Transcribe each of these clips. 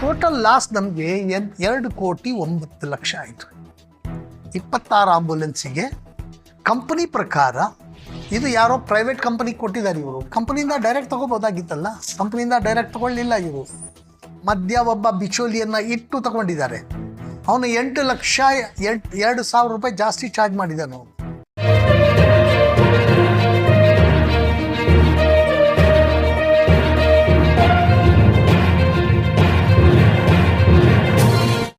Total loss ನಮಗೆ 2,09,00,000 ಆಯಿತು. 26 ಆಂಬುಲೆನ್ಸಿಗೆ. Company ಪ್ರಕಾರ ಇದು ಯಾರೋ ಪ್ರೈವೇಟ್ ಕಂಪನಿಗೆ ಕೊಟ್ಟಿದ್ದಾರೆ. ಇವರು ಕಂಪನಿಯಿಂದ ಡೈರೆಕ್ಟ್ ತೊಗೋಬೋದಾಗಿತ್ತಲ್ಲ, ಕಂಪನಿಯಿಂದ ಡೈರೆಕ್ಟ್ ತೊಗೊಳ್ಳಿಲ್ಲ. ಇವರು ಮಧ್ಯ ಒಬ್ಬ ಬಿಚೋಲಿಯನ್ನು ಇಟ್ಟು ತಗೊಂಡಿದ್ದಾರೆ. ಅವನು 8,02,000 ರೂಪಾಯಿ ಜಾಸ್ತಿ ಚಾರ್ಜ್ ಮಾಡಿದ್ದಾನು.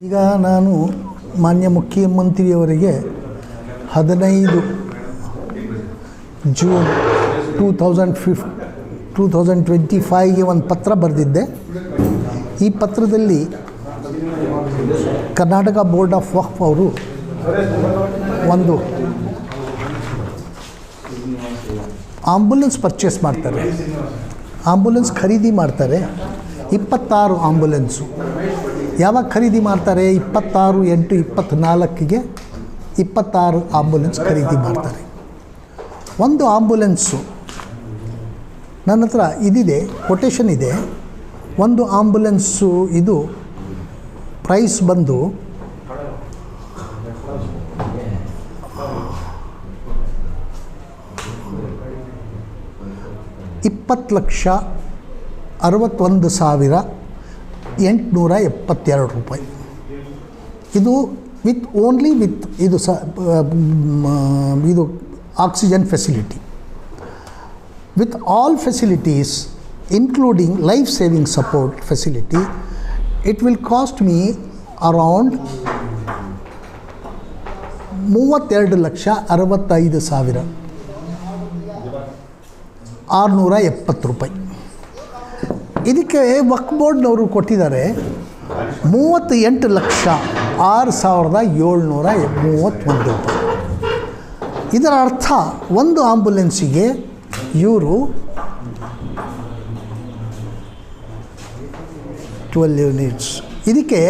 ಈಗ ನಾನು ಮಾನ್ಯ ಮುಖ್ಯಮಂತ್ರಿಯವರಿಗೆ 15 ಜೂನ್ 2025ಗೆ ಒಂದು ಪತ್ರ ಬರೆದಿದ್ದೆ. ಈ ಪತ್ರದಲ್ಲಿ ಕರ್ನಾಟಕ ಬೋರ್ಡ್ ಆಫ್ ವಕ್ಫ್ ಅವರು ಒಂದು ಆಂಬುಲೆನ್ಸ್ ಪರ್ಚೇಸ್ ಮಾಡ್ತಾರೆ, ಆಂಬುಲೆನ್ಸ್ ಖರೀದಿ ಮಾಡ್ತಾರೆ. 26 ಆಂಬುಲೆನ್ಸು ಯಾವಾಗ ಖರೀದಿ ಮಾಡ್ತಾರೆ? 26/8/24ಗೆ 26 ಆಂಬುಲೆನ್ಸ್ ಖರೀದಿ ಮಾಡ್ತಾರೆ. ಒಂದು ಆಂಬುಲೆನ್ಸು ನನ್ನ ಹತ್ರ ಇದಿದೆ, ಕೊಟೇಶನ್ ಇದೆ. ಒಂದು ಆಂಬುಲೆನ್ಸು ಇದು ಪ್ರೈಸ್ ಬಂದು ₹20,61,872 ರೂಪಾಯಿ. ಇದು ಓನ್ಲಿ ವಿತ್ ಇದು oxygen facility. With all facilities including life saving support facility, it will cost me around 32,65,670 ರೂಪಾಯಿ. ಇದಕ್ಕೆ ವಕ್ಫ್ ಬೋರ್ಡ್ನವರು ಕೊಟ್ಟಿದ್ದಾರೆ 38,06,731 ರೂಪಾಯಿ. ಇದರ ಅರ್ಥ ಒಂದು ಆಂಬುಲೆನ್ಸಿಗೆ ಇವರು 12 ಯೂನಿಟ್ಸ್. ಇದಕ್ಕೆ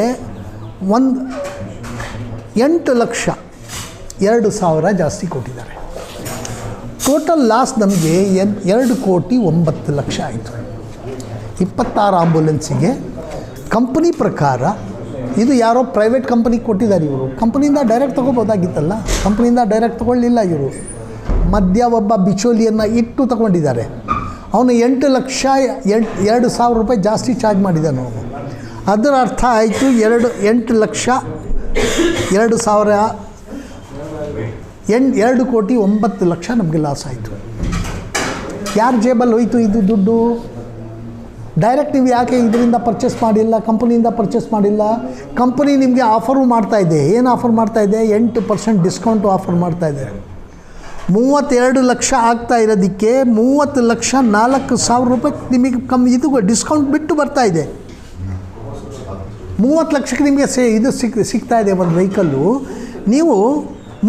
8,02,000 ಜಾಸ್ತಿ ಕೊಟ್ಟಿದ್ದಾರೆ. ಟೋಟಲ್ ಲಾಸ್ ನಮಗೆ 2,09,00,000 ಆಯಿತು. 26 ಆಂಬುಲೆನ್ಸಿಗೆ. ಕಂಪನಿ ಪ್ರಕಾರ ಇದು ಯಾರೋ ಪ್ರೈವೇಟ್ ಕಂಪನಿಗೆ ಕೊಟ್ಟಿದ್ದಾರೆ. ಇವರು ಕಂಪನಿಯಿಂದ ಡೈರೆಕ್ಟ್ ತೊಗೋಬೋದಾಗಿತ್ತಲ್ಲ, ಕಂಪನಿಯಿಂದ ಡೈರೆಕ್ಟ್ ತೊಗೊಳ್ಳಿಲ್ಲ. ಇವರು ಮಧ್ಯ ಒಬ್ಬ ಬಿಚೋಲಿಯನ್ನು ಇಟ್ಟು ತಗೊಂಡಿದ್ದಾರೆ. ಅವನು 8,02,000 ರೂಪಾಯಿ ಜಾಸ್ತಿ ಚಾರ್ಜ್ ಮಾಡಿದ್ದಾನು. ಅದರ ಅರ್ಥ ಆಯಿತು 2,09,00,000 ನಮಗೆ ಲಾಸ್ ಆಯಿತು. ಯಾರ ಜೇಬಲ್ಲಿ ಹೋಯಿತು ಇದು ದುಡ್ಡು? ಡೈರೆಕ್ಟ್ ನೀವು ಯಾಕೆ ಇದರಿಂದ ಪರ್ಚೇಸ್ ಮಾಡಿಲ್ಲ, ಕಂಪನಿಯಿಂದ ಪರ್ಚೇಸ್ ಮಾಡಿಲ್ಲ? ಕಂಪನಿ ನಿಮಗೆ ಆಫರು ಮಾಡ್ತಾಯಿದೆ. ಏನು ಆಫರ್ ಮಾಡ್ತಾಯಿದೆ? 8% ಡಿಸ್ಕೌಂಟು ಆಫರ್ ಮಾಡ್ತಾಯಿದೆ. 32 ಲಕ್ಷ ಆಗ್ತಾ ಇರೋದಕ್ಕೆ 30,04,000 ರೂಪಾಯಿ ನಿಮಗೆ ಇದು ಡಿಸ್ಕೌಂಟ್ ಬಿಟ್ಟು ಬರ್ತಾಯಿದೆ. 30 ಲಕ್ಷಕ್ಕೆ ನಿಮಗೆ ಇದು ಸಿಗ್ತಾ ಇದೆ ಒಂದು ವೆಹಿಕಲ್ಲು. ನೀವು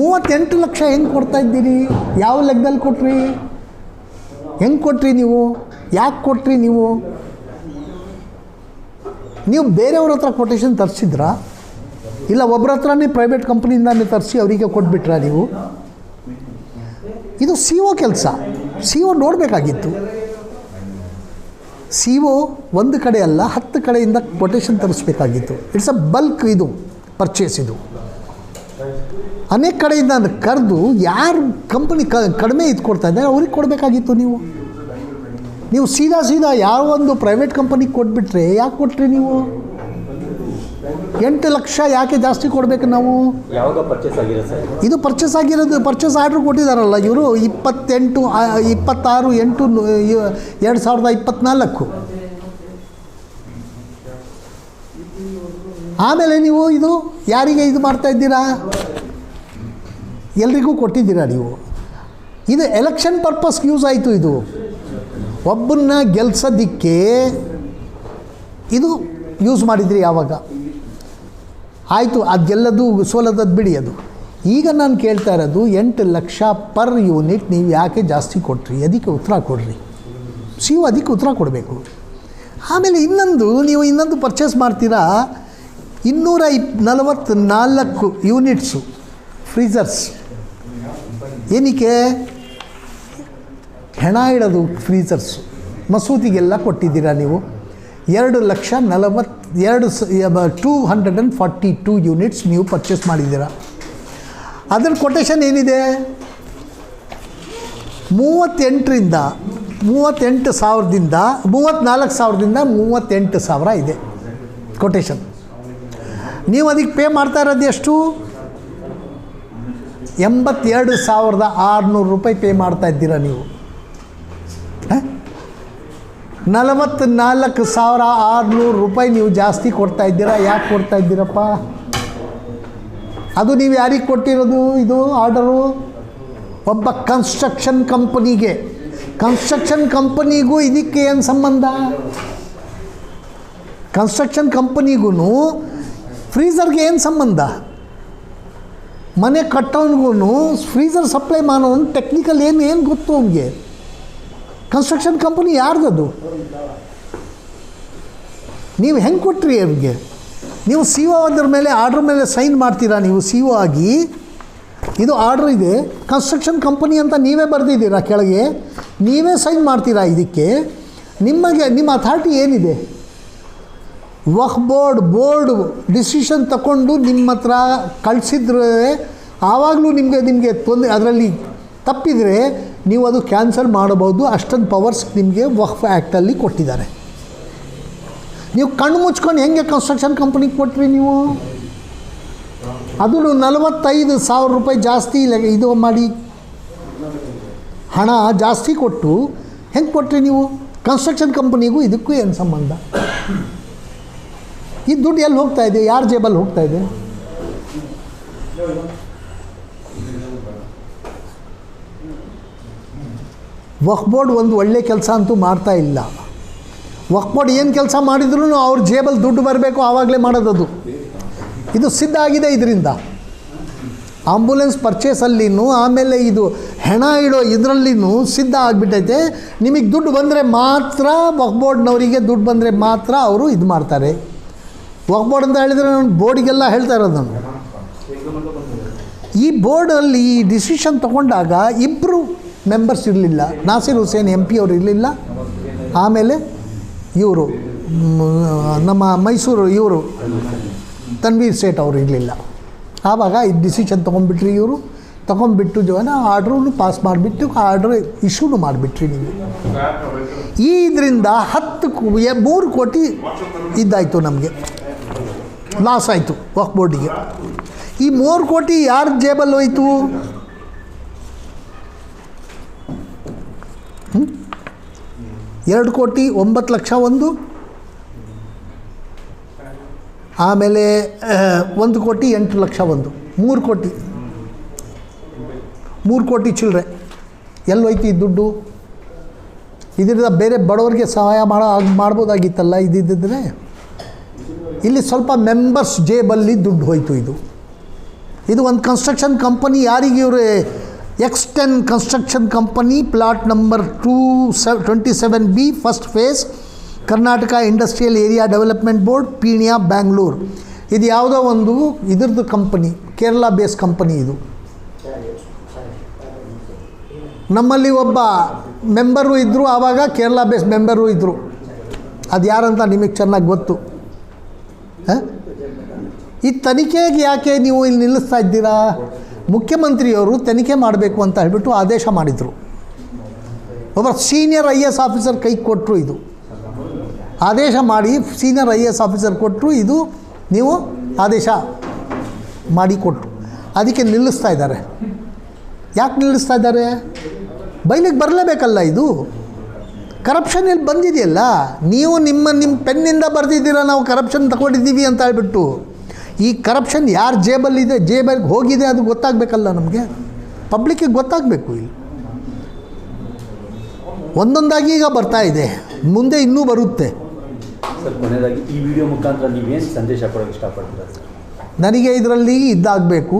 38 ಲಕ್ಷ ಹೆಂಗೆ ಕೊಡ್ತಾಯಿದ್ದೀರಿ? ಯಾವ ಲೆಕ್ಕದಲ್ಲಿ ಕೊಟ್ರಿ? ಹೆಂಗೆ ಕೊಟ್ರಿ ನೀವು? ಯಾಕೆ ಕೊಟ್ರಿ ನೀವು? ನೀವು ಬೇರೆಯವ್ರ ಹತ್ರ ಕೊಟೇಶನ್ ತರಿಸಿದ್ರಾ? ಇಲ್ಲ ಒಬ್ಬರ ಹತ್ರನೇ ಪ್ರೈವೇಟ್ ಕಂಪ್ನಿಯಿಂದಾನೇ ತರಿಸಿ ಅವರಿಗೆ ಕೊಟ್ಬಿಟ್ರಾ ನೀವು? ಇದು ಸಿ ಒ ಕೆಲಸ. C O ನೋಡಬೇಕಾಗಿತ್ತು. ಸಿ ಒ ಒಂದು ಕಡೆ ಅಲ್ಲ 10 ಕಡೆಯಿಂದ ಕೊಟೇಶನ್ ತರಿಸ್ಬೇಕಾಗಿತ್ತು. ಇಟ್ಸ್ ಅ ಬಲ್ಕ್ ಇದು ಪರ್ಚೇಸ್. ಇದು ಅನೇಕ ಕಡೆಯಿಂದ ಕರೆದು ಯಾರು ಕಂಪನಿ ಕಡಿಮೆ ಇದು ಕೊಡ್ತಾ ಇದ್ದಾರೆ ಅವ್ರಿಗೆ ಕೊಡಬೇಕಾಗಿತ್ತು. ನೀವು ಸೀದಾ ಯಾವ ಒಂದು ಪ್ರೈವೇಟ್ ಕಂಪನಿಗೆ ಕೊಟ್ಬಿಟ್ರೆ ಯಾಕೆ ಕೊಟ್ರಿ ನೀವು? 8 ಲಕ್ಷ ಯಾಕೆ ಜಾಸ್ತಿ ಕೊಡಬೇಕು ನಾವು? ಇದು ಪರ್ಚೇಸ್ ಆಗಿರೋದು, ಪರ್ಚೇಸ್ ಆರ್ಡ್ರ್ ಕೊಟ್ಟಿದ್ದಾರಲ್ಲ ಇವರು 26/8/2024. ಆಮೇಲೆ ನೀವು ಇದು ಯಾರಿಗೆ ಇದು ಮಾಡ್ತಾ ಇದ್ದೀರಾ? ಎಲ್ರಿಗೂ ಕೊಟ್ಟಿದ್ದೀರಾ ನೀವು. ಇದು ಎಲೆಕ್ಷನ್ ಪರ್ಪಸ್ಗೆ ಯೂಸ್ ಆಯಿತು. ಇದು ಒಬ್ಬನ್ನ ಗೆಲ್ಸೋದಕ್ಕೆ ಇದು ಯೂಸ್ ಮಾಡಿದ್ರಿ. ಯಾವಾಗ ಆಯಿತು, ಅದು ಗೆಲ್ಲದು ಸೋಲದದ್ದು ಬಿಡಿ. ಅದು ಈಗ ನಾನು ಕೇಳ್ತಾ ಇರೋದು 8 ಲಕ್ಷ ಪರ್ ಯೂನಿಟ್ ನೀವು ಯಾಕೆ ಜಾಸ್ತಿ ಕೊಟ್ರಿ? ಅದಕ್ಕೆ ಉತ್ತರ ಕೊಡ್ರಿ. ನೀವು ಅದಕ್ಕೆ ಉತ್ತರ ಕೊಡಬೇಕು. ಆಮೇಲೆ ನೀವು ಇನ್ನೊಂದು ಪರ್ಚೇಸ್ ಮಾಡ್ತೀರಾ 244 ಯೂನಿಟ್ಸು ಫ್ರೀಜರ್ಸ್. ಏನಕ್ಕೆ? ಹೆಣ ಇಡೋದು ಫ್ರೀಜರ್ಸು. ಮಸೂತಿಗೆಲ್ಲ ಕೊಟ್ಟಿದ್ದೀರಾ ನೀವು. 2,40,000 242 ಯೂನಿಟ್ಸ್ ನೀವು ಪರ್ಚೇಸ್ ಮಾಡಿದ್ದೀರಾ. ಅದರ ಕೊಟೇಶನ್ ಏನಿದೆ? 34,000 ಇದೆ ಕೊಟೇಶನ್. ನೀವು ಅದಕ್ಕೆ ಪೇ ಮಾಡ್ತಾ ಇರೋದು ಎಷ್ಟು? 82,600 ರೂಪಾಯಿ ಪೇ ಮಾಡ್ತಾ ಇದ್ದೀರಾ ನೀವು. 44,600 ರೂಪಾಯಿ ನೀವು ಜಾಸ್ತಿ ಕೊಡ್ತಾ ಇದ್ದೀರಾ. ಯಾಕೆ ಕೊಡ್ತಾ ಇದ್ದೀರಪ್ಪ? ಅದು ನೀವು ಯಾರಿಗೆ ಕೊಟ್ಟಿರೋದು? ಇದು ಆರ್ಡರು ಒಬ್ಬ ಕನ್ಸ್ಟ್ರಕ್ಷನ್ ಕಂಪನಿಗೆ. ಕನ್ಸ್ಟ್ರಕ್ಷನ್ ಕಂಪನಿಗೂ ಇದಕ್ಕೆ ಏನು ಸಂಬಂಧ? ಕನ್ಸ್ಟ್ರಕ್ಷನ್ ಕಂಪನಿಗೂ ಫ್ರೀಝರ್ಗೆ ಏನು ಸಂಬಂಧ? ಮನೆ ಕಟ್ಟೋನ್ಗೂ ಫ್ರೀಝರ್ ಸಪ್ಲೈ ಮಾಡೋನು ಟೆಕ್ನಿಕಲ್ ಏನು ಗೊತ್ತು ಅವನಿಗೆ? ಕನ್ಸ್ಟ್ರಕ್ಷನ್ ಕಂಪನಿ ಯಾರ್ದದು? ನೀವು ಹೆಂಗೆ ಕೊಟ್ರಿ ಅವ್ರಿಗೆ? ನೀವು ಸಿ ಒ ಅದ್ರ ಮೇಲೆ ಆರ್ಡ್ರ್ ಮೇಲೆ ಸೈನ್ ಮಾಡ್ತೀರಾ. ನೀವು ಸಿ ಒ ಆಗಿ ಇದು ಆರ್ಡ್ರ್ ಇದೆ, ಕನ್ಸ್ಟ್ರಕ್ಷನ್ ಕಂಪನಿ ಅಂತ ನೀವೇ ಬರೆದಿದ್ದೀರಾ, ಕೆಳಗೆ ನೀವೇ ಸೈನ್ ಮಾಡ್ತೀರಾ. ಇದಕ್ಕೆ ನಿಮ್ಮ ಅಥಾರಿಟಿ ಏನಿದೆ? ವಕ್ಫ್ ಬೋರ್ಡ್ ಡಿಸಿಷನ್ ತಗೊಂಡು ನಿಮ್ಮ ಹತ್ರ ಕಳಿಸಿದ್ರೆ ಆವಾಗಲೂ ನಿಮಗೆ ಅದರಲ್ಲಿ ತಪ್ಪಿದರೆ ನೀವು ಅದು ಕ್ಯಾನ್ಸಲ್ ಮಾಡಬಹುದು. ಅಷ್ಟೊಂದು ಪವರ್ಸ್ ನಿಮಗೆ ವಕ್ಫ್ ಆ್ಯಕ್ಟಲ್ಲಿ ಕೊಟ್ಟಿದ್ದಾರೆ. ನೀವು ಕಣ್ಣು ಮುಚ್ಕೊಂಡು ಹೆಂಗೆ ಕನ್ಸ್ಟ್ರಕ್ಷನ್ ಕಂಪ್ನಿಗೆ ಕೊಟ್ರಿ ನೀವು? ಅದು 45,000 ರೂಪಾಯಿ ಜಾಸ್ತಿ ಇದು ಮಾಡಿ ಹಣ ಜಾಸ್ತಿ ಕೊಟ್ಟು ಹೆಂಗೆ ಕೊಟ್ರಿ ನೀವು? ಕನ್ಸ್ಟ್ರಕ್ಷನ್ ಕಂಪನಿಗೂ ಇದಕ್ಕೂ ಏನು ಸಂಬಂಧ? ಈ ದುಡ್ಡು ಎಲ್ಲಿ ಹೋಗ್ತಾ ಇದೆ? ಯಾರ ಜೇಬಲ್ಲಿ ಹೋಗ್ತಾ ಇದೆ? ವಕ್ಫ್ ಬೋರ್ಡ್ ಒಂದು ಒಳ್ಳೆ ಕೆಲಸ ಅಂತೂ ಮಾಡ್ತಾ ಇಲ್ಲ. ವಕ್ಫ್ ಬೋರ್ಡ್ ಏನು ಕೆಲಸ ಮಾಡಿದ್ರೂ ಅವ್ರ ಜೇಬಲ್ಲಿ ದುಡ್ಡು ಬರಬೇಕು, ಆವಾಗಲೇ ಮಾಡೋದದು. ಇದು ಸಿದ್ಧ ಆಗಿದೆ. ಇದರಿಂದ ಆಂಬುಲೆನ್ಸ್ ಪರ್ಚೇಸಲ್ಲಿನೂ ಆಮೇಲೆ ಇದು ಹೆಣ ಇಡೋ ಇದರಲ್ಲಿನೂ ಸಿದ್ಧ ಆಗಿಬಿಟ್ಟೈತೆ. ನಿಮಗೆ ದುಡ್ಡು ಬಂದರೆ ಮಾತ್ರ ವಕ್ಫ್ ಬೋರ್ಡ್ನವರಿಗೆ ದುಡ್ಡು ಬಂದರೆ ಮಾತ್ರ ಅವರು ಇದು ಮಾಡ್ತಾರೆ. ವಕ್ಫ್ ಬೋರ್ಡ್ ಅಂತ ಹೇಳಿದರೆ ನಾನು ಬೋರ್ಡಿಗೆಲ್ಲ ಹೇಳ್ತಾ ಇರೋದು ನಾನು. ಈ ಬೋರ್ಡಲ್ಲಿ ಈ ಡಿಸಿಷನ್ ತೊಗೊಂಡಾಗ ಇಬ್ಬರು ಮೆಂಬರ್ಸ್ ಇರಲಿಲ್ಲ. ನಾಸಿರ್ ಹುಸೇನ್ MP ಅವರು ಇರಲಿಲ್ಲ. ಆಮೇಲೆ ಇವರು ನಮ್ಮ ಮೈಸೂರು ಇವರು ತನ್ವೀರ್ ಸೇಠ್ ಅವರು ಇರಲಿಲ್ಲ. ಆವಾಗ ಈ ಡಿಸಿಷನ್ ತೊಗೊಂಡ್ಬಿಟ್ರಿ. ಇವರು ತೊಗೊಂಡ್ಬಿಟ್ಟು ಆರ್ಡ್ರೂ ಪಾಸ್ ಮಾಡಿಬಿಟ್ಟು ಆರ್ಡ್ರ್ ಇಶ್ಯೂನು ಮಾಡಿಬಿಟ್ರಿ ನೀವು. ಈ ಇದರಿಂದ 3 ಕೋಟಿ ಇದ್ದಾಯಿತು, ನಮಗೆ ಲಾಸ್ ಆಯಿತು ವಕ್ಫ್ ಬೋರ್ಡಿಗೆ. ಈ 3 ಕೋಟಿ ಯಾರ ಜೇಬಲ್ಲಿ ಹೋಯಿತು? 2,09,00,000 ಒಂದು, ಆಮೇಲೆ 1,08,00,000 ಒಂದು, 3 ಕೋಟಿ ಚಿಲ್ಲರೆ ಎಲ್ಲೋಯ್ತು ಈ ದುಡ್ಡು? ಇದರಿಂದ ಬೇರೆ ಬಡವರಿಗೆ ಸಹಾಯ ಮಾಡ್ಬೋದಾಗಿತ್ತಲ್ಲ ಇದ್ದಿದ್ದರೆ. ಇಲ್ಲಿ ಸ್ವಲ್ಪ ಮೆಂಬರ್ಸ್ ಜೇಬಲ್ಲಿ ದುಡ್ಡು ಹೋಯಿತು. ಇದು ಒಂದು ಕನ್ಸ್ಟ್ರಕ್ಷನ್ ಕಂಪನಿ. ಯಾರಿಗೆ ಇವರು X10 construction company, plot number 227B, first phase, Karnataka industrial area development board, Peenya, Bangalore. ಇದು ಯಾವುದೋ ಒಂದು ಇದ್ರದ್ದು ಕಂಪನಿ, ಕೇರಳ ಬೇಸ್ ಕಂಪನಿ ಇದು. ನಮ್ಮಲ್ಲಿ ಒಬ್ಬ ಮೆಂಬರು ಇದ್ದರು, ಆವಾಗ ಕೇರಳ ಬೇಸ್ ಮೆಂಬರು ಇದ್ದರು. ಅದು ಯಾರಂತ ನಿಮಗೆ ಚೆನ್ನಾಗಿ ಗೊತ್ತು. ಈ ತನಿಖೆಗೆ ಯಾಕೆ ನೀವು ಇಲ್ಲಿ ನಿಲ್ಲಿಸ್ತಾ ಇದ್ದೀರಾ? ಮುಖ್ಯಮಂತ್ರಿಯವರು ತನಿಖೆ ಮಾಡಬೇಕು ಅಂತ ಹೇಳಿಬಿಟ್ಟು ಆದೇಶ ಮಾಡಿದರು. ಒಬ್ಬ ಸೀನಿಯರ್ IAS ಆಫೀಸರ್ ಕೈ ಕೊಟ್ಟರು. ಇದು ಆದೇಶ ಮಾಡಿ ಸೀನಿಯರ್ IAS ಆಫೀಸರ್ ಕೊಟ್ಟರು. ಇದು ನೀವು ಆದೇಶ ಮಾಡಿ ಕೊಟ್ಟರು. ಅದಕ್ಕೆ ನಿಲ್ಲಿಸ್ತಾ ಇದ್ದಾರೆ. ಯಾಕೆ ನಿಲ್ಲಿಸ್ತಾ ಇದ್ದಾರೆ? ಬಯಲಿಗೆ ಬರಲೇಬೇಕಲ್ಲ. ಇದು ಕರಪ್ಷನ್ ಇಲ್ಲಿ ಬಂದಿದೆಯಲ್ಲ. ನೀವು ನಿಮ್ಮ ಪೆನ್ನಿಂದ ಬರೆದಿದ್ದೀರ ನಾವು ಕರಪ್ಷನ್ ತಗೊಂಡಿದ್ದೀವಿ ಅಂತ ಹೇಳ್ಬಿಟ್ಟು. ಈ ಕರಪ್ಷನ್ ಯಾರ ಜೇಬಲ್ಲಿದೆ, ಜೇಬಲ್ಲಿ ಹೋಗಿದೆ ಅದು ಗೊತ್ತಾಗಬೇಕಲ್ಲ ನಮಗೆ, ಪಬ್ಲಿಕ್ಕಿಗೆ ಗೊತ್ತಾಗಬೇಕು. ಇಲ್ಲಿ ಒಂದೊಂದಾಗಿ ಈಗ ಬರ್ತಾ ಇದೆ, ಮುಂದೆ ಇನ್ನೂ ಬರುತ್ತೆ. ಸರ್, ಕೊನೆಯದಾಗಿ ಈ ವಿಡಿಯೋ ಮುಖಾಂತರ ನೀವೇನು ಸಂದೇಶ ಕೊಡೋಕ್ಕೆ ಇಷ್ಟಪಡ್ತೀರಾ? ನನಗೆ ಇದರಲ್ಲಿ ಇದಾಗಬೇಕು,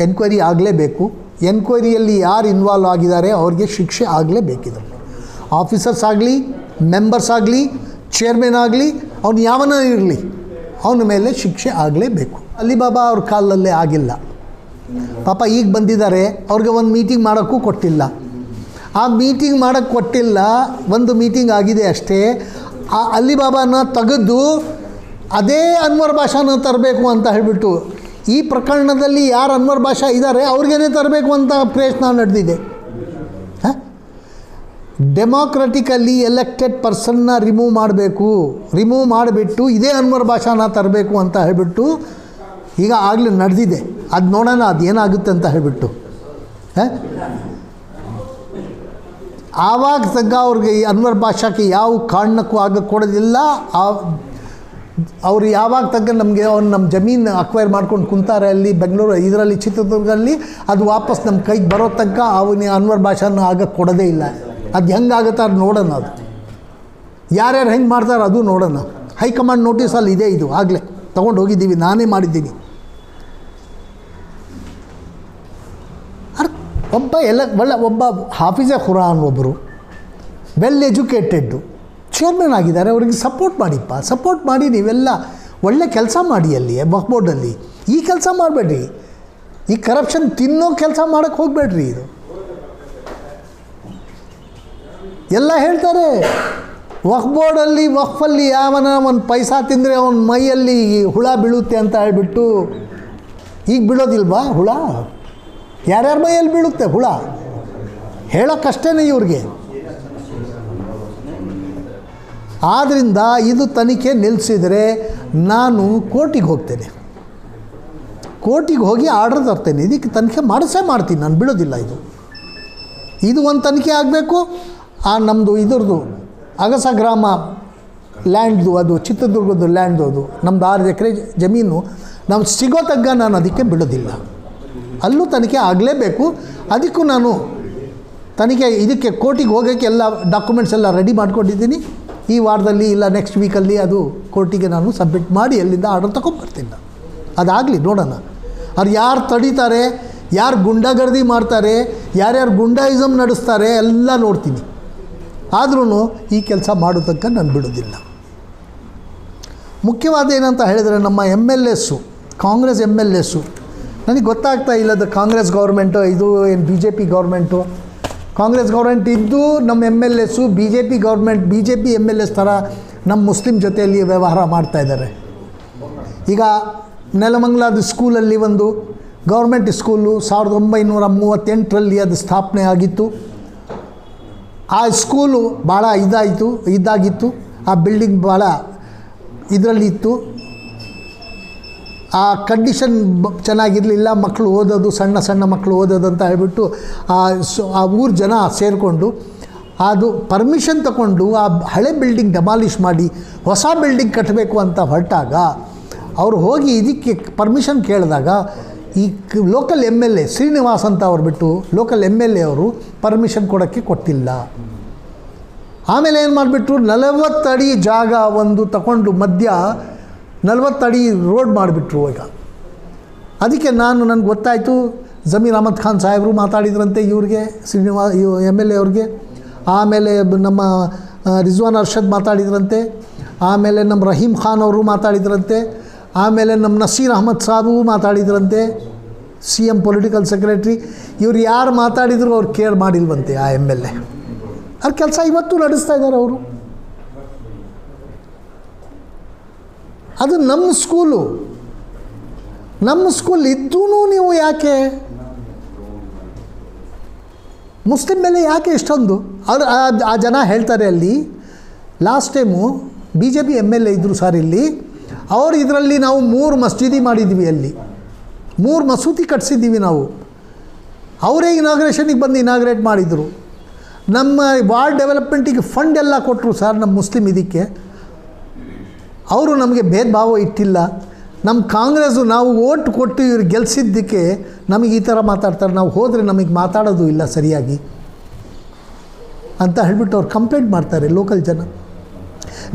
ಎನ್ಕ್ವೈರಿ ಆಗಲೇಬೇಕು. ಎನ್ಕ್ವೈರಿಯಲ್ಲಿ ಯಾರು ಇನ್ವಾಲ್ವ್ ಆಗಿದ್ದಾರೆ ಅವ್ರಿಗೆ ಶಿಕ್ಷೆ ಆಗಲೇಬೇಕಿದೆ. ಆಫೀಸರ್ಸ್ ಆಗಲಿ, ಮೆಂಬರ್ಸ್ ಆಗಲಿ, ಚೇರ್ಮನ್ ಆಗಲಿ, ಅವನು ಯಾವನ ಇರಲಿ, ಅವನ ಮೇಲೆ ಶಿಕ್ಷೆ ಆಗಲೇಬೇಕು. ಅಲಿಬಾಬಾ ಅವ್ರ ಕಾಲಲ್ಲೇ ಆಗಿಲ್ಲ ಪಾಪ. ಈಗ ಬಂದಿದ್ದಾರೆ, ಅವ್ರಿಗೆ ಒಂದು ಮೀಟಿಂಗ್ ಮಾಡೋಕ್ಕೂ ಕೊಟ್ಟಿಲ್ಲ. ಆ ಮೀಟಿಂಗ್ ಮಾಡೋಕ್ಕೆ ಕೊಟ್ಟಿಲ್ಲ, ಒಂದು ಮೀಟಿಂಗ್ ಆಗಿದೆ ಅಷ್ಟೇ. ಆ ಅಲಿಬಾಬಾನ ತೆಗೆದು ಅದೇ ಅನ್ವರ್ ಭಾಷಾನ ತರಬೇಕು ಅಂತ ಹೇಳಿಬಿಟ್ಟು ಈ ಪ್ರಕರಣದಲ್ಲಿ ಯಾರು ಅನ್ವರ್ ಭಾಷಾ ಇದ್ದಾರೆ ಅವ್ರಿಗೇನೆ ತರಬೇಕು ಅಂತ ಪ್ರಯತ್ನ ನಡೆದಿದೆ. ಡೆಮೋಕ್ರೆಟಿಕಲಿ ಎಲೆಕ್ಟೆಡ್ ಪರ್ಸನ್ನ ರಿಮೂವ್ ಮಾಡಿಬಿಟ್ಟು ಇದೇ ಅನ್ವರ್ ಭಾಷಾನ ತರಬೇಕು ಅಂತ ಹೇಳಿಬಿಟ್ಟು ಈಗ ಆಗಲೇ ನಡೆದಿದೆ. ಅದು ನೋಡೋಣ ಅದು ಏನಾಗುತ್ತೆ ಅಂತ ಹೇಳಿಬಿಟ್ಟು ಆವಾಗ ತಗ್ಗ ಅವ್ರಿಗೆ ಈ ಅನ್ವರ್ ಭಾಷಾಕ್ಕೆ ಯಾವ ಕಾರಣಕ್ಕೂ ಆಗಕ್ಕೆ ಕೊಡೋದಿಲ್ಲ. ಅವರು ಯಾವಾಗ ತಗ್ಗ ನಮಗೆ ನಮ್ಮ ಜಮೀನು ಅಕ್ವೈರ್ ಮಾಡ್ಕೊಂಡು ಕುಂತಾರೆ ಅಲ್ಲಿ ಬೆಂಗಳೂರು ಇದರಲ್ಲಿ ಚಿತ್ರದುರ್ಗದಲ್ಲಿ, ಅದು ವಾಪಸ್ ನಮ್ಮ ಕೈಗೆ ಬರೋ ತನಕ ಅವನಿಗೆ ಅನ್ವರ್ ಭಾಷಾನ ಆಗಕ್ಕೆ ಕೊಡೋದೇ ಇಲ್ಲ. ಅದು ಹೆಂಗಾಗುತ್ತೆ ಅದು ನೋಡೋಣ. ಅದು ಯಾರ್ಯಾರು ಹೆಂಗೆ ಮಾಡ್ತಾರೆ ಅದು ನೋಡೋಣ. ಹೈಕಮಾಂಡ್ ನೋಟಿಸಲ್ಲಿ ಇದೆ, ಇದು ಆಗಲೇ ತೊಗೊಂಡು ಹೋಗಿದ್ದೀವಿ, ನಾನೇ ಮಾಡಿದ್ದೀನಿ. ಒಬ್ಬ ಹಾಫಿಜೆ ಖುರಾನ್ ಒಬ್ಬರು ವೆಲ್ ಎಜುಕೇಟೆಡ್ಡು ಚೇರ್ಮನ್ ಆಗಿದ್ದಾರೆ. ಅವ್ರಿಗೆ ಸಪೋರ್ಟ್ ಮಾಡಿಪ್ಪ, ಸಪೋರ್ಟ್ ಮಾಡಿ ನೀವೆಲ್ಲ ಒಳ್ಳೆ ಕೆಲಸ ಮಾಡಿ ಅಲ್ಲಿ ವಕ್ಫ್ ಬೋರ್ಡಲ್ಲಿ. ಈ ಕೆಲಸ ಮಾಡಬೇಡ್ರಿ, ಈ ಕರಪ್ಷನ್ ತಿನ್ನೋ ಕೆಲಸ ಮಾಡೋಕ್ಕೆ ಹೋಗಬೇಡ್ರಿ. ಇದು ಎಲ್ಲ ಹೇಳ್ತಾರೆ ವಕ್ಫ್ ಬೋರ್ಡಲ್ಲಿ ವಕ್ಫಲ್ಲಿ ಯಾವನ ಒಂದು ಪೈಸಾ ತಿಂದರೆ ಅವನ ಮೈಯಲ್ಲಿ ಹುಳ ಬೀಳುತ್ತೆ ಅಂತ ಹೇಳ್ಬಿಟ್ಟು. ಈಗ ಬೀಳೋದಿಲ್ವಾ ಹುಳ? ಯಾರ್ಯಾರ ಮೈಯಲ್ಲಿ ಬೀಳುತ್ತೆ ಹುಳ? ಹೇಳೋಕ್ಕಷ್ಟೇ ಇವ್ರಿಗೆ. ಆದ್ದರಿಂದ ಇದು ತನಿಖೆ ನಿಲ್ಲಿಸಿದರೆ ನಾನು ಕೋರ್ಟಿಗೆ ಹೋಗ್ತೇನೆ, ಕೋರ್ಟಿಗೆ ಹೋಗಿ ಆರ್ಡರ್ ತರ್ತೇನೆ. ಇದಕ್ಕೆ ತನಿಖೆ ಮಾಡಿಸೇ ಮಾಡ್ತೀನಿ ನಾನು, ಬಿಡೋದಿಲ್ಲ. ಇದು ಒಂದು ತನಿಖೆ ಆಗಬೇಕು. ನಮ್ಮದು ಇದ್ರದ್ದು ಅಗಸ ಗ್ರಾಮ ಲ್ಯಾಂಡ್ದು, ಅದು ಚಿತ್ರದುರ್ಗದ ಲ್ಯಾಂಡ್ದು, ಅದು ನಮ್ಮದು 6 ಎಕರೆ ಜಮೀನು ನಾವು ಸಿಗೋ ತಗ್ಗ ನಾನು ಅದಕ್ಕೆ ಬಿಡೋದಿಲ್ಲ. ಅಲ್ಲೂ ತನಿಖೆ ಆಗಲೇಬೇಕು. ಅದಕ್ಕೂ ನಾನು ತನಿಖೆ ಇದಕ್ಕೆ ಕೋರ್ಟಿಗೆ ಹೋಗೋಕ್ಕೆ ಎಲ್ಲ ಡಾಕ್ಯುಮೆಂಟ್ಸ್ ಎಲ್ಲ ರೆಡಿ ಮಾಡ್ಕೊಂಡಿದ್ದೀನಿ. ಈ ವಾರದಲ್ಲಿ ಇಲ್ಲ ನೆಕ್ಸ್ಟ್ ವೀಕಲ್ಲಿ ಅದು ಕೋರ್ಟಿಗೆ ನಾನು ಸಬ್ಮಿಟ್ ಮಾಡಿ ಅಲ್ಲಿಂದ ಆರ್ಡರ್ ತೊಗೊಂಡ್ಬರ್ತೀನಿ. ಅದಾಗಲಿ ನೋಡೋಣ. ಅವ್ರು ಯಾರು ತಡೀತಾರೆ, ಯಾರು ಗುಂಡಾಗರ್ದಿ ಮಾಡ್ತಾರೆ, ಯಾರ್ಯಾರು ಗುಂಡಾಯಿಸಮ್ ನಡೆಸ್ತಾರೆ ಎಲ್ಲ ನೋಡ್ತೀನಿ. ಆದ್ರೂ ಈ ಕೆಲಸ ಮಾಡೋ ತನಕ ನಾನು ಬಿಡೋದಿಲ್ಲ. ಮುಖ್ಯವಾದ ಏನಂತ ಹೇಳಿದರೆ ನಮ್ಮ MLAs, ಕಾಂಗ್ರೆಸ್ MLAs, ನನಗೆ ಗೊತ್ತಾಗ್ತಾ ಇಲ್ಲದ ಕಾಂಗ್ರೆಸ್ ಗೌರ್ಮೆಂಟು ಇದು ಏನು BJP ಗೌರ್ಮೆಂಟು. ಕಾಂಗ್ರೆಸ್ ಗೌರ್ಮೆಂಟ್ ಇದ್ದು ನಮ್ಮ MLAs BJP MLAs ಥರ ನಮ್ಮ ಮುಸ್ಲಿಂ ಜೊತೆಯಲ್ಲಿ ವ್ಯವಹಾರ ಮಾಡ್ತಾಯಿದ್ದಾರೆ. ಈಗ ನೆಲಮಂಗಲದ ಸ್ಕೂಲಲ್ಲಿ ಒಂದು ಗೌರ್ಮೆಂಟ್ ಸ್ಕೂಲು 1938ರಲ್ಲಿ ಅದು ಸ್ಥಾಪನೆ ಆಗಿತ್ತು. ಆ ಸ್ಕೂಲು ಭಾಳ ಇದಾಗಿತ್ತು. ಆ ಬಿಲ್ಡಿಂಗ್ ಭಾಳ ಇದರಲ್ಲಿತ್ತು. ಆ ಕಂಡೀಷನ್ ಚೆನ್ನಾಗಿರಲಿಲ್ಲ. ಮಕ್ಕಳು ಓದೋದು, ಸಣ್ಣ ಮಕ್ಕಳು ಓದೋದು ಅಂತ ಹೇಳ್ಬಿಟ್ಟು ಆ ಊರು ಜನ ಸೇರಿಕೊಂಡು ಅದು ಪರ್ಮಿಷನ್ ತಗೊಂಡು ಆ ಹಳೆ ಬಿಲ್ಡಿಂಗ್ ಡೆಮಾಲಿಷ್ ಮಾಡಿ ಹೊಸ ಬಿಲ್ಡಿಂಗ್ ಕಟ್ಟಬೇಕು ಅಂತ ಹೊರಟಾಗ ಅವರು ಹೋಗಿ ಇದಕ್ಕೆ ಪರ್ಮಿಷನ್ ಕೇಳಿದಾಗ ಈ ಲೋಕಲ್ MLA ಶ್ರೀನಿವಾಸ್ ಅಂತ ಅವ್ರು ಬಿಟ್ಟು ಲೋಕಲ್ MLA ಅವರು ಪರ್ಮಿಷನ್ ಕೊಡೋಕ್ಕೆ ಕೊಟ್ಟಿಲ್ಲ. ಆಮೇಲೆ ಏನು ಮಾಡಿಬಿಟ್ರು, 40 ಅಡಿ ಜಾಗ ಒಂದು ತಗೊಂಡು ಮಧ್ಯ 40 ಅಡಿ ರೋಡ್ ಮಾಡಿಬಿಟ್ರು. ಈಗ ಅದಕ್ಕೆ ನನಗೆ ಗೊತ್ತಾಯಿತು, ಜಮೀರ್ ಅಹಮದ್ ಖಾನ್ ಸಾಹೇಬರು ಮಾತಾಡಿದ್ರಂತೆ ಇವ್ರಿಗೆ, MLA ಅವ್ರಿಗೆ. ಆಮೇಲೆ ನಮ್ಮ ರಿಜ್ವಾನ್ ಅರ್ಷದ್ ಮಾತಾಡಿದ್ರಂತೆ. ಆಮೇಲೆ ನಮ್ಮ ರಹೀಮ್ ಖಾನ್ ಅವರು ಮಾತಾಡಿದ್ರಂತೆ. ಆಮೇಲೆ ನಮ್ಮ ನಸೀರ್ ಅಹಮದ್ ಸಾಬು ಮಾತಾಡಿದ್ರಂತೆ, CM ಪೊಲಿಟಿಕಲ್ ಸೆಕ್ರೆಟ್ರಿ. ಇವ್ರು ಯಾರು ಮಾತಾಡಿದ್ರು ಅವ್ರು ಕೇರ್ ಮಾಡಿಲ್ವಂತೆ ಆ MLA. ಅವ್ರ ಕೆಲಸ ಇವತ್ತು ನಡೆಸ್ತಾ ಇದ್ದಾರೆ ಅವರು. ಅದು ನಮ್ಮ ಸ್ಕೂಲ್ ಇದ್ದೂ ನೀವು ಯಾಕೆ ಮುಸ್ಲಿಂ ಮೇಲೆ ಯಾಕೆ ಇಷ್ಟೊಂದು? ಆ ಜನ ಹೇಳ್ತಾರೆ ಅಲ್ಲಿ ಲಾಸ್ಟ್ ಟೈಮು BJP MLA ಇದ್ದರು ಸರ್ ಇಲ್ಲಿ. ಅವರು ಇದರಲ್ಲಿ ನಾವು 3 ಮಸ್ಜಿದಿ ಮಾಡಿದ್ವಿ, ಅಲ್ಲಿ 3 ಮಸೂತಿ ಕಟ್ಸಿದ್ದೀವಿ ನಾವು. ಅವರೇ ಇನಾಗ್ರೇಷನಿಗೆ ಬಂದು ಇನಾಗ್ರೇಟ್ ಮಾಡಿದರು. ನಮ್ಮ ವಾರ್ಡ್ ಡೆವಲಪ್ಮೆಂಟಿಗೆ ಫಂಡ್ ಎಲ್ಲ ಕೊಟ್ಟರು ಸರ್ ನಮ್ಮ ಮುಸ್ಲಿಂ ಇದಕ್ಕೆ. ಅವರು ನಮಗೆ ಭೇದ ಭಾವ ಇಟ್ಟಿಲ್ಲ. ನಮ್ಮ ಕಾಂಗ್ರೆಸ್ಸು ನಾವು ಓಟ್ ಕೊಟ್ಟು ಇವ್ರು ಗೆಲ್ಲಿಸಿದ್ದಕ್ಕೆ ನಮಗೆ ಈ ಥರ ಮಾತಾಡ್ತಾರೆ, ನಾವು ಹೋದರೆ ನಮಗೆ ಮಾತಾಡೋದು ಇಲ್ಲ ಸರಿಯಾಗಿ ಅಂತ ಹೇಳ್ಬಿಟ್ಟು ಅವ್ರು ಕಂಪ್ಲೇಂಟ್ ಮಾಡ್ತಾರೆ ಲೋಕಲ್ ಜನ.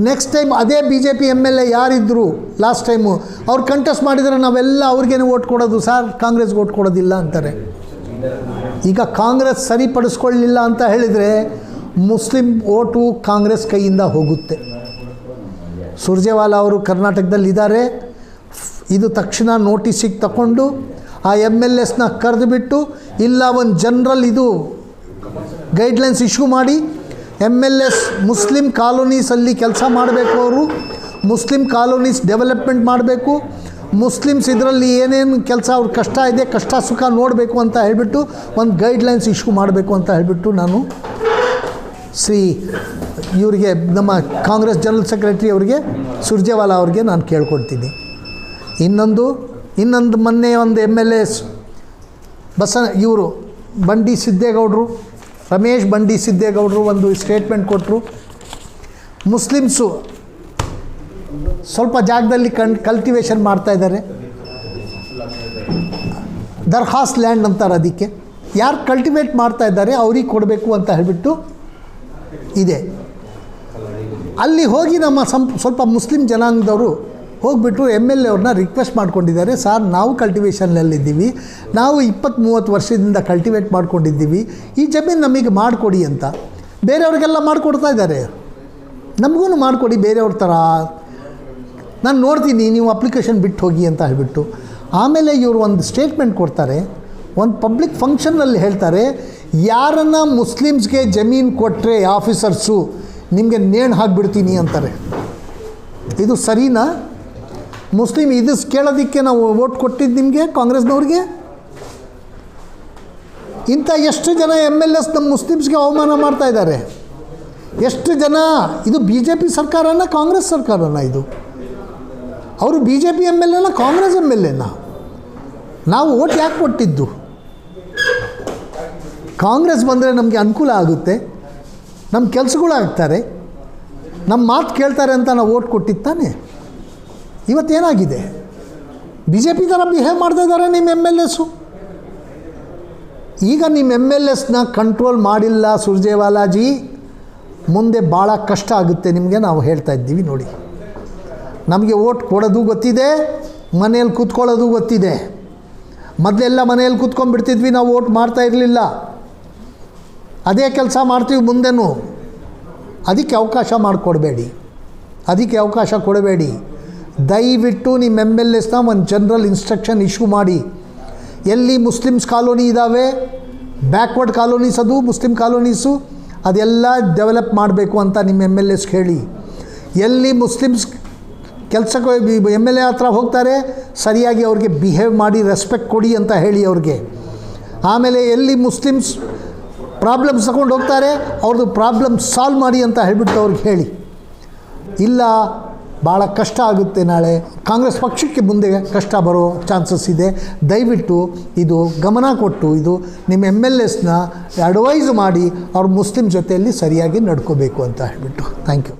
ನೆಕ್ಸ್ಟ್ ಟೈಮ್ ಅದೇ BJP MLA ಯಾರಿದ್ದರು ಲಾಸ್ಟ್ ಟೈಮು ಅವ್ರು ಕಂಟೆಸ್ಟ್ ಮಾಡಿದರೆ ನಾವೆಲ್ಲ ಅವ್ರಿಗೇನೆ ಓಟ್ ಕೊಡೋದು ಸರ್, ಕಾಂಗ್ರೆಸ್ಗೆ ಓಟ್ ಕೊಡೋದಿಲ್ಲ ಅಂತಾರೆ. ಈಗ ಕಾಂಗ್ರೆಸ್ ಸರಿಪಡಿಸ್ಕೊಳ್ಳಿಲ್ಲ ಅಂತ ಹೇಳಿದರೆ ಮುಸ್ಲಿಂ ಓಟು ಕಾಂಗ್ರೆಸ್ ಕೈಯಿಂದ ಹೋಗುತ್ತೆ. ಸುರ್ಜೇವಾಲಾ ಅವರು ಕರ್ನಾಟಕದಲ್ಲಿದ್ದಾರೆ. ಇದು ತಕ್ಷಣ ನೋಟಿಸಿಗೆ ತಗೊಂಡು ಆ MLAsನ ಕರೆದುಬಿಟ್ಟು ಇಲ್ಲ ಒಂದು ಜನರಲ್ ಇದು ಗೈಡ್ಲೈನ್ಸ್ ಇಶ್ಯೂ ಮಾಡಿ MLAs ಮುಸ್ಲಿಂ ಕಾಲೋನೀಸಲ್ಲಿ ಕೆಲಸ ಮಾಡಬೇಕು. ಅವರು ಮುಸ್ಲಿಂ ಕಾಲೋನೀಸ್ ಡೆವಲಪ್ಮೆಂಟ್ ಮಾಡಬೇಕು, ಮುಸ್ಲಿಮ್ಸ್ ಇದರಲ್ಲಿ ಏನೇನು ಕೆಲಸ ಅವ್ರ ಕಷ್ಟ ಇದೆ, ಕಷ್ಟ ಸುಖ ನೋಡಬೇಕು ಅಂತ ಹೇಳಿಬಿಟ್ಟು ಒಂದು ಗೈಡ್ಲೈನ್ಸ್ ಇಶ್ಯೂ ಮಾಡಬೇಕು ಅಂತ ಹೇಳಿಬಿಟ್ಟು ನಾನು ಇವರಿಗೆ ನಮ್ಮ ಕಾಂಗ್ರೆಸ್ ಜನರಲ್ ಸೆಕ್ರೆಟರಿ ಅವರಿಗೆ ಸುರ್ಜೇವಾಲಾ ಅವ್ರಿಗೆ ನಾನು ಕೇಳ್ಕೊಡ್ತೀನಿ. ಇನ್ನೊಂದು ಮೊನ್ನೆ ಒಂದು MLAs ಇವರು ಬಂಡಿ ಸಿದ್ದೇಗೌಡರು, ರಮೇಶ್ ಬಂಡಿ ಸಿದ್ದೇಗೌಡರು ಒಂದು ಸ್ಟೇಟ್ಮೆಂಟ್ ಕೊಟ್ಟರು. ಮುಸ್ಲಿಮ್ಸು ಸ್ವಲ್ಪ ಜಾಗದಲ್ಲಿ ಕಲ್ಟಿವೇಷನ್ ಮಾಡ್ತಾಯಿದ್ದಾರೆ, ದರ್ಖಾಸ್ ಲ್ಯಾಂಡ್ ಅಂತಾರೆ ಅದಕ್ಕೆ. ಯಾರು ಕಲ್ಟಿವೇಟ್ ಮಾಡ್ತಾ ಇದ್ದಾರೆ ಅವ್ರಿಗೆ ಕೊಡಬೇಕು ಅಂತ ಹೇಳಿಬಿಟ್ಟು ಇದೆ. ಅಲ್ಲಿ ಹೋಗಿ ನಮ್ಮ ಸ್ವಲ್ಪ ಮುಸ್ಲಿಂ ಜನಾಂಗದವರು ಹೋಗಿಬಿಟ್ಟು MLA ಅವ್ರನ್ನ ರಿಕ್ವೆಸ್ಟ್ ಮಾಡ್ಕೊಂಡಿದ್ದಾರೆ, ಸರ್ ನಾವು ಕಲ್ಟಿವೇಷನ್ನಲ್ಲಿದ್ದೀವಿ, ನಾವು 20-30 ವರ್ಷದಿಂದ ಕಲ್ಟಿವೇಟ್ ಮಾಡ್ಕೊಂಡಿದ್ದೀವಿ, ಈ ಜಮೀನು ನಮಗೆ ಮಾಡಿಕೊಡಿ ಅಂತ. ಬೇರೆಯವ್ರಿಗೆಲ್ಲ ಮಾಡಿಕೊಡ್ತಾ ಇದ್ದಾರೆ, ನಮಗೂ ಮಾಡಿಕೊಡಿ ಬೇರೆಯವ್ರ ಥರ, ನಾನು ನೋಡ್ತೀನಿ, ನೀವು ಅಪ್ಲಿಕೇಶನ್ ಬಿಟ್ಟು ಹೋಗಿ ಅಂತ ಹೇಳಿಬಿಟ್ಟು. ಆಮೇಲೆ ಇವರು ಒಂದು ಸ್ಟೇಟ್ಮೆಂಟ್ ಕೊಡ್ತಾರೆ, ಒಂದು ಪಬ್ಲಿಕ್ ಫಂಕ್ಷನ್ನಲ್ಲಿ ಹೇಳ್ತಾರೆ, ಯಾರನ್ನು ಮುಸ್ಲಿಮ್ಸ್ಗೆ ಜಮೀನು ಕೊಟ್ಟರೆ ಆಫೀಸರ್ಸು ನಿಮಗೆ ನೇಣು ಹಾಕಿಬಿಡ್ತೀನಿ ಅಂತಾರೆ. ಇದು ಸರಿನಾ? ಮುಸ್ಲಿಮ್ ಇದು ಕೇಳೋದಕ್ಕೆ ನಾವು ವೋಟ್ ಕೊಟ್ಟಿದ್ದು ನಿಮಗೆ ಕಾಂಗ್ರೆಸ್ನವ್ರಿಗೆ? ಇಂಥ ಎಷ್ಟು ಜನ MLAs ನಮ್ಮ ಮುಸ್ಲಿಮ್ಸ್ಗೆ ಅವಮಾನ ಮಾಡ್ತಾ ಇದ್ದಾರೆ, ಎಷ್ಟು ಜನ. ಇದು BJP ಸರ್ಕಾರನ ಕಾಂಗ್ರೆಸ್ ಸರ್ಕಾರನ? ಇದು ಅವರು BJP MLAನ ಕಾಂಗ್ರೆಸ್ MLAನ? ನಾವು ವೋಟ್ ಯಾಕೆ ಕೊಟ್ಟಿದ್ದು? ಕಾಂಗ್ರೆಸ್ ಬಂದರೆ ನಮಗೆ ಅನುಕೂಲ ಆಗುತ್ತೆ, ನಮ್ಮ ಕೆಲಸಗಳು ಆಗ್ತಾರೆ, ನಮ್ಮ ಮಾತು ಕೇಳ್ತಾರೆ ಅಂತ ನಾವು ವೋಟ್ ಕೊಟ್ಟಿದ್ದಾನೆ. ಇವತ್ತೇನಾಗಿದೆ? BJP ಥರ ಬಿಹೇವ್ ಮಾಡ್ತಾ ಇದ್ದಾರೆ ನಿಮ್ಮ MLAಸು. ಈಗ ನಿಮ್ಮ MLAಸ್ನ ಕಂಟ್ರೋಲ್ ಮಾಡಿಲ್ಲ ಸುರ್ಜೇವಾಲಾಜಿ, ಮುಂದೆ ಭಾಳ ಕಷ್ಟ ಆಗುತ್ತೆ ನಿಮಗೆ, ನಾವು ಹೇಳ್ತಾ ಇದ್ದೀವಿ ನೋಡಿ. ನಮಗೆ ವೋಟ್ ಕೊಡೋದು ಗೊತ್ತಿದೆ, ಮನೇಲಿ ಕೂತ್ಕೊಳ್ಳೋದು ಗೊತ್ತಿದೆ. ಮೊದಲೆಲ್ಲ ಮನೆಯಲ್ಲಿ ಕೂತ್ಕೊಂಡ್ಬಿಡ್ತಿದ್ವಿ, ನಾವು ವೋಟ್ ಮಾಡ್ತಾ ಇರಲಿಲ್ಲ. ಅದೇ ಕೆಲಸ ಮಾಡ್ತೀವಿ ಮುಂದೆನೂ. ಅದಕ್ಕೆ ಅವಕಾಶ ಮಾಡಿಕೊಡಬೇಡಿ, ಅದಕ್ಕೆ ಅವಕಾಶ ಕೊಡಬೇಡಿ. ದಯವಿಟ್ಟು ನಿಮ್ಮ MLAಸ್ನ ಒಂದು ಜನರಲ್ ಇನ್ಸ್ಟ್ರಕ್ಷನ್ ಇಶ್ಯೂ ಮಾಡಿ, ಎಲ್ಲಿ ಮುಸ್ಲಿಮ್ಸ್ ಕಾಲೋನಿ ಇದ್ದಾವೆ, ಬ್ಯಾಕ್ವರ್ಡ್ ಕಾಲೋನೀಸ್, ಅದು ಮುಸ್ಲಿಂ ಕಾಲೋನೀಸು, ಅದೆಲ್ಲ ಡೆವಲಪ್ ಮಾಡಬೇಕು ಅಂತ ನಿಮ್ಮ MLAಸ್ ಹೇಳಿ. ಎಲ್ಲಿ ಮುಸ್ಲಿಮ್ಸ್ ಕೆಲಸಕ್ಕೆ MLA ಹತ್ರ ಹೋಗ್ತಾರೆ, ಸರಿಯಾಗಿ ಅವ್ರಿಗೆ ಬಿಹೇವ್ ಮಾಡಿ ರೆಸ್ಪೆಕ್ಟ್ ಕೊಡಿ ಅಂತ ಹೇಳಿ ಅವ್ರಿಗೆ. ಆಮೇಲೆ ಎಲ್ಲಿ ಮುಸ್ಲಿಮ್ಸ್ ಪ್ರಾಬ್ಲಮ್ಸ್ ತಗೊಂಡು ಹೋಗ್ತಾರೆ, ಅವ್ರದ್ದು ಪ್ರಾಬ್ಲಮ್ ಸಾಲ್ವ್ ಮಾಡಿ ಅಂತ ಹೇಳಿಬಿಟ್ಟು ಅವ್ರಿಗೆ ಹೇಳಿ. ಇಲ್ಲ, ಭಾಳ ಕಷ್ಟ ಆಗುತ್ತೆ, ನಾಳೆ ಕಾಂಗ್ರೆಸ್ ಪಕ್ಷಕ್ಕೆ ಮುಂದೆ ಕಷ್ಟ ಬರೋ ಚಾನ್ಸಸ್ ಇದೆ. ದಯವಿಟ್ಟು ಇದು ಗಮನ ಕೊಟ್ಟು ಇದು ನಿಮ್ಮ MLAಸ್ನ ಅಡ್ವೈಸ್ ಮಾಡಿ ಅವ್ರ ಮುಸ್ಲಿಮ್ ಜೊತೆಯಲ್ಲಿ ಸರಿಯಾಗಿ ನಡ್ಕೋಬೇಕು ಅಂತ ಹೇಳಿಬಿಟ್ಟು. Thank you.